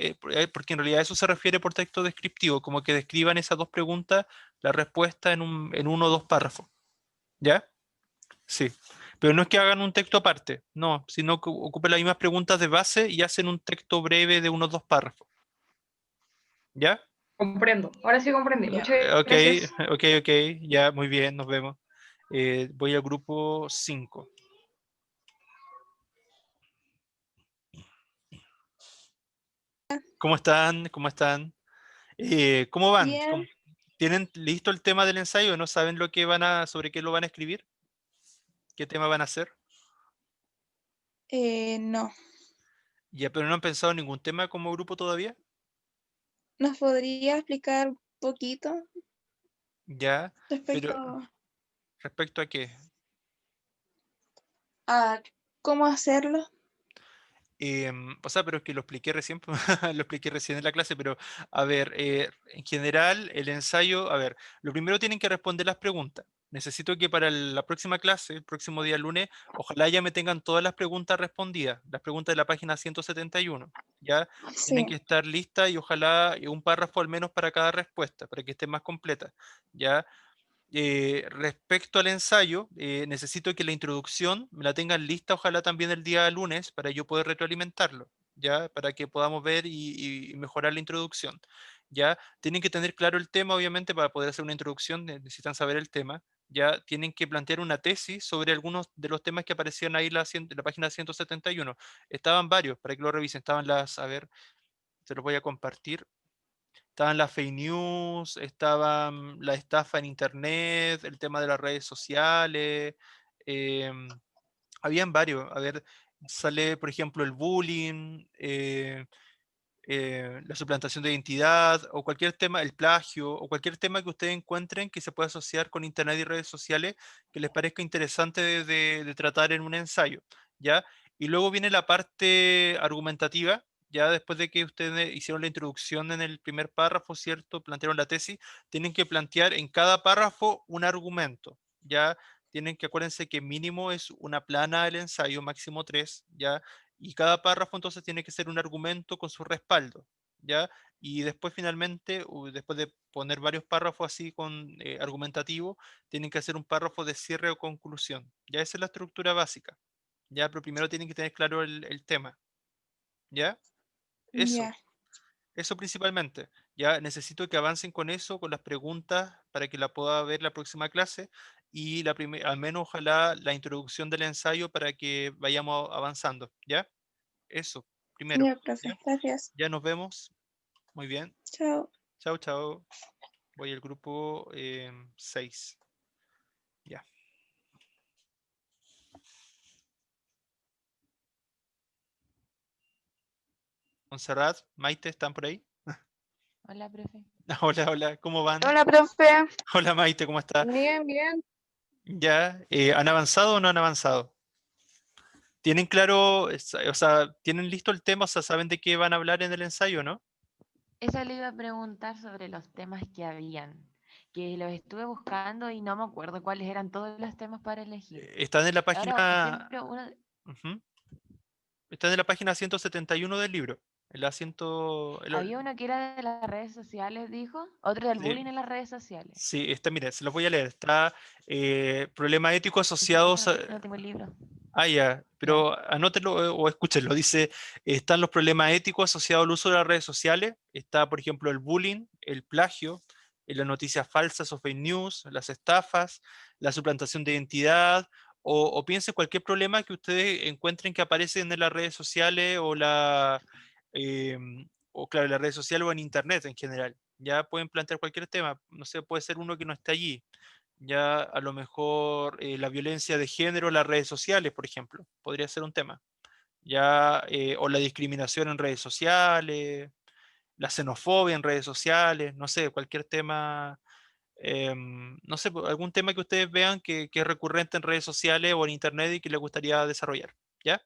porque en realidad eso se refiere por texto descriptivo, como que describan esas 2 preguntas, la respuesta en 1 o 2 párrafos, ¿ya? Sí, pero no es que hagan un texto aparte, no, sino que ocupen las mismas preguntas de base y hacen un texto breve de 1 o 2 párrafos. ¿Ya? Comprendo. Ahora sí comprendí. ya. Muchas Ok, gracias. ok, ya, muy bien, nos vemos. Voy al grupo 5. ¿Cómo están? ¿Cómo están? ¿Cómo van? Bien. ¿Tienen listo el tema del ensayo? ¿No saben sobre qué lo van a escribir? ¿Qué tema van a hacer? No. Ya, pero no han pensado en ningún tema como grupo todavía. ¿Nos podría explicar un poquito Ya, pero respecto ¿respecto a qué? a cómo hacerlo? O sea, pero es que lo expliqué recién, lo expliqué recién en la clase, pero a ver, en general el ensayo, a ver, lo primero tienen que responder las preguntas. Necesito que para la próxima clase, el próximo día lunes, ojalá ya me tengan todas las preguntas respondidas, las preguntas de la página 171. Ya tienen Sí. que estar listas y ojalá un párrafo al menos para cada respuesta, para que estén más completas. Ya respecto al ensayo, necesito que la introducción me la tengan lista, ojalá también el día lunes, para yo poder retroalimentarlo, ¿ya? Para que podamos ver y mejorar la introducción, ¿ya? Tienen que tener claro el tema, obviamente, para poder hacer una introducción, necesitan saber el tema, ¿ya? Tienen que plantear una tesis sobre algunos de los temas que aparecían ahí en la página 171. Estaban varios, para que lo revisen, estaban a ver, se los voy a compartir. estaban las fake news, estaban la estafa en internet, el tema de las redes sociales, habían varios. A ver, sale, por ejemplo, el bullying, la suplantación de identidad, o cualquier tema, el plagio, o cualquier tema que ustedes encuentren que se pueda asociar con internet y redes sociales, que les parezca interesante de tratar en un ensayo, ¿ya? Y luego viene la parte argumentativa, ya después de que ustedes hicieron la introducción en el primer párrafo, ¿cierto? Plantearon la tesis, tienen que plantear en cada párrafo un argumento, ¿ya? Tienen que, acuérdense que mínimo es una plana del ensayo, máximo 3, ¿ya? Y cada párrafo entonces tiene que ser un argumento con su respaldo, ¿ya? Y después finalmente, después de poner varios párrafos así con argumentativo, tienen que hacer un párrafo de cierre o conclusión. Ya esa es la estructura básica, ¿ya? Pero primero tienen que tener claro el tema, ¿ya? Eso, Ya, eso principalmente. Ya necesito que avancen con eso, con las preguntas, para que la pueda ver la próxima clase y al menos ojalá la introducción del ensayo para que vayamos avanzando, ¿ya? Eso, primero. ya, ¿Ya? profe. Gracias. Ya nos vemos. Muy bien. Chao. Chao, chao. Voy al grupo 6. Ya. Montserrat, Maite, ¿están por ahí? Hola, profe. Hola, hola, ¿cómo van? Hola, profe. Hola, Maite, ¿cómo está? Bien, bien. ¿Ya? ¿Han avanzado o no han avanzado? ¿Tienen claro, o sea, tienen listo el tema, o sea, saben de qué van a hablar en el ensayo, ¿no? Eso le iba a preguntar sobre los temas que habían, que los estuve buscando y no me acuerdo cuáles eran todos los temas para elegir. Están en la Ahora, página, siempre uno, ujú, están en la página 171 del libro. El asiento, había uno que era de las redes sociales, dijo, otro del sí, bullying en las redes sociales. sí, está, mire, se los voy a leer. Está problema ético Es que asociados a... no tengo el libro. Ah, ya, ¿Ya? pero anótelo o escúchenlo. Dice, están los problemas éticos asociados al uso de las redes sociales. Está, por ejemplo, el bullying, el plagio, las noticias falsas o fake news, las estafas, la suplantación de identidad, o piensen cualquier problema que ustedes encuentren que aparece en las redes sociales o claro, en las redes sociales o en internet en general. Ya pueden plantear cualquier tema. No sé, puede ser uno que no está allí, ya a lo mejor la violencia de género en las redes sociales, por ejemplo, podría ser un tema, ya, o la discriminación en redes sociales, la xenofobia en redes sociales, no sé, cualquier tema, no sé, algún tema que ustedes vean que es recurrente en redes sociales o en internet y que les gustaría desarrollar, ¿ya?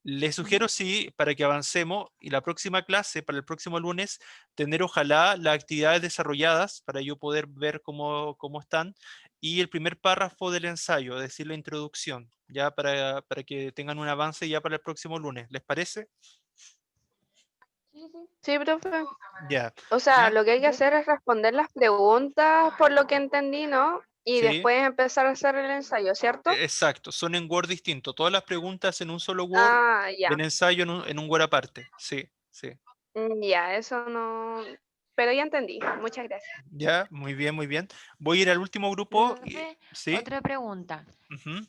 Les sugiero, Ujú. sí, para que avancemos y la próxima clase, para el próximo lunes, tener ojalá las actividades desarrolladas para yo poder ver cómo están y el primer párrafo del ensayo, es decir, la introducción, ya para que tengan un avance ya para el próximo lunes. ¿Les parece? Sí, sí. Sí, profe. Ya, O sea, ya, lo que hay que hacer es responder las preguntas por lo que entendí, ¿no? Y sí, después empezar a hacer el ensayo, ¿cierto? exacto, son en Word distinto. Todas las preguntas en un solo Word, Ah, ya. el ensayo en un Word aparte. Sí, sí. Ya, eso no. Pero ya entendí. Muchas gracias. Ya, muy bien, muy bien. Voy a ir al último grupo. Profe, Sí, otra pregunta. ujú,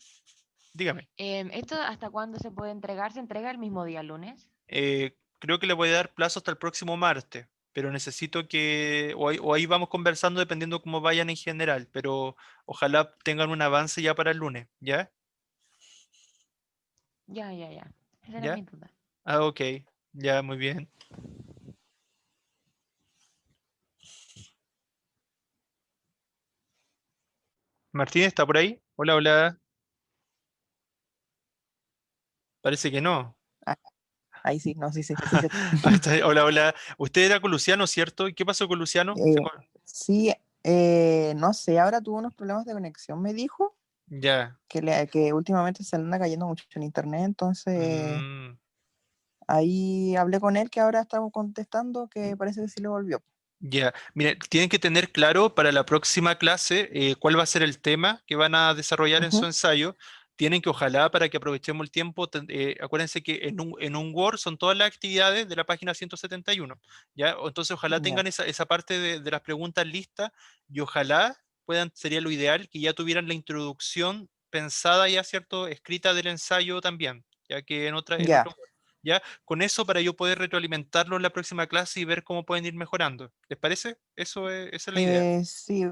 dígame. ¿Esto hasta cuándo se puede entregar? ¿Se entrega el mismo día lunes? Creo que le voy a dar plazo hasta el próximo martes, pero necesito que, o ahí vamos conversando dependiendo cómo vayan en general, pero ojalá tengan un avance ya para el lunes, ¿ya? Ya, ya, ya. Esa era ¿Ya? mi duda. Ah, ok, ya, muy bien. ¿Martín está por ahí? Hola, hola. Parece que no. Ah, ahí sí, no, sí, sí, sí, sí. Hola, hola. Usted era con Luciano, ¿cierto? ¿Y qué pasó con Luciano? Eh, sí, no sé, ahora tuvo unos problemas de conexión, me dijo, Ya. que últimamente se le anda cayendo mucho en internet, entonces Mm. ahí hablé con él que ahora estamos contestando que parece que sí le volvió. Ya, mire, tienen que tener claro para la próxima clase cuál va a ser el tema que van a desarrollar en su Ujú. ensayo. Tienen que, ojalá, para que aprovechemos el tiempo, acuérdense que en un Word son todas las actividades de la página 171, ¿ya? Entonces, ojalá Ya, tengan esa parte de las preguntas listas y ojalá sería lo ideal que ya tuvieran la introducción pensada ya, ¿cierto? Escrita del ensayo también, ya que en ya, otro Word. ¿ya? Con eso para yo poder retroalimentarlo en la próxima clase y ver cómo pueden ir mejorando. ¿Les parece? Esa es la idea. Sí,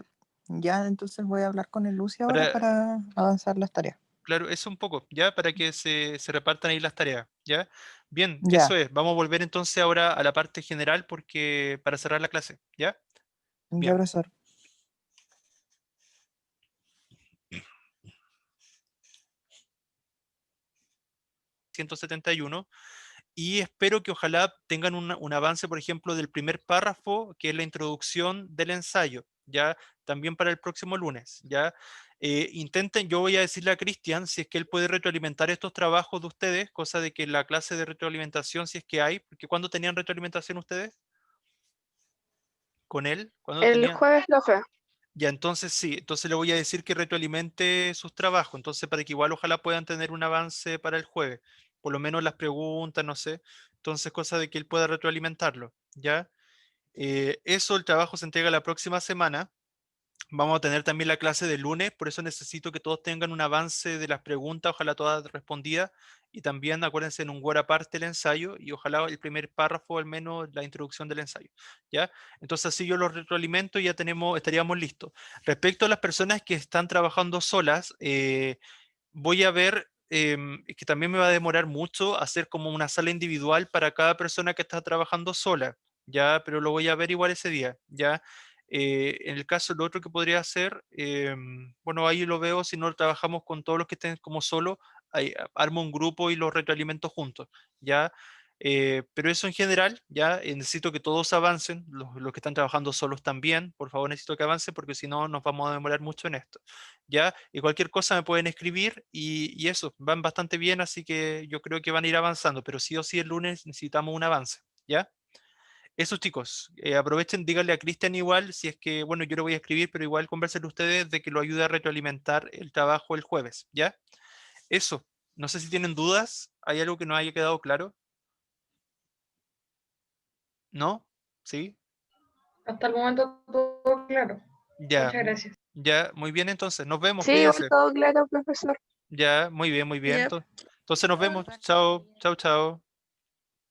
ya entonces voy a hablar con el Lucy ahora para avanzar las tareas. Claro, eso un poco, ¿ya? Para que se repartan ahí las tareas, ¿ya? Bien, Ya, eso es. Vamos a volver entonces ahora a la parte general porque para cerrar la clase, ¿ya? ya, Bien. profesor. ...171... y espero que ojalá tengan un avance, por ejemplo, del primer párrafo, que es la introducción del ensayo, ya también para el próximo lunes, ya. Intenten, yo voy a decirle a Cristian si es que él puede retroalimentar estos trabajos de ustedes, cosa de que la clase de retroalimentación, si es que hay, porque ¿cuándo tenían retroalimentación ustedes? ¿Con él? ¿Cuándo El tenían? jueves, profe. Ya, entonces sí, entonces le voy a decir que retroalimente sus trabajos, entonces para que igual ojalá puedan tener un avance para el jueves, por lo menos las preguntas, no sé, entonces cosa de que él pueda retroalimentarlo, ¿ya? Eso, el trabajo se entrega la próxima semana. Vamos a tener también la clase del lunes, por eso necesito que todos tengan un avance de las preguntas, ojalá todas respondidas, y también acuérdense en un Word aparte el ensayo, y ojalá el primer párrafo, al menos la introducción del ensayo, ¿ya? Entonces así yo los retroalimento y ya estaríamos listos. Respecto a las personas que están trabajando solas, voy a ver, que también me va a demorar mucho hacer como una sala individual para cada persona que está trabajando sola, ya, pero lo voy a ver igual ese día, ya. En el caso, lo otro que podría hacer, bueno, ahí lo veo, si no trabajamos con todos los que estén como solo, ahí, armo un grupo y los retroalimento juntos, ya. Pero eso en general, ya, necesito que todos avancen, los que están trabajando solos también, por favor necesito que avancen porque si no nos vamos a demorar mucho en esto, ya, y cualquier cosa me pueden escribir y eso, van bastante bien, así que yo creo que van a ir avanzando, pero sí o sí el lunes necesitamos un avance, ¿ya? Eso chicos, aprovechen, díganle a Cristian igual, si es que, bueno, yo lo voy a escribir, pero igual conversen ustedes de que lo ayude a retroalimentar el trabajo el jueves, ¿ya? Eso, no sé si tienen dudas, ¿hay algo que no haya quedado claro? ¿No? ¿Sí? Hasta el momento todo claro. Ya, Muchas gracias. ya, muy bien entonces, nos vemos, Sí, igual cuídense. todo claro, profesor. Ya, muy bien, muy bien. Ya. Entonces nos vemos, chao, chao, chao.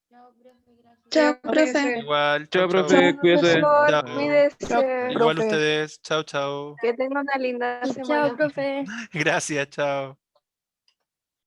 Chao, profe, gracias. Chao, profe. Cuídense. Igual, chao, Chao, chao. profe, cuídese. Profesor, Chao. cuídese. Igual Profe. ustedes, chao, chao. Que tenga una linda Chao, semana. profe. Gracias, chao.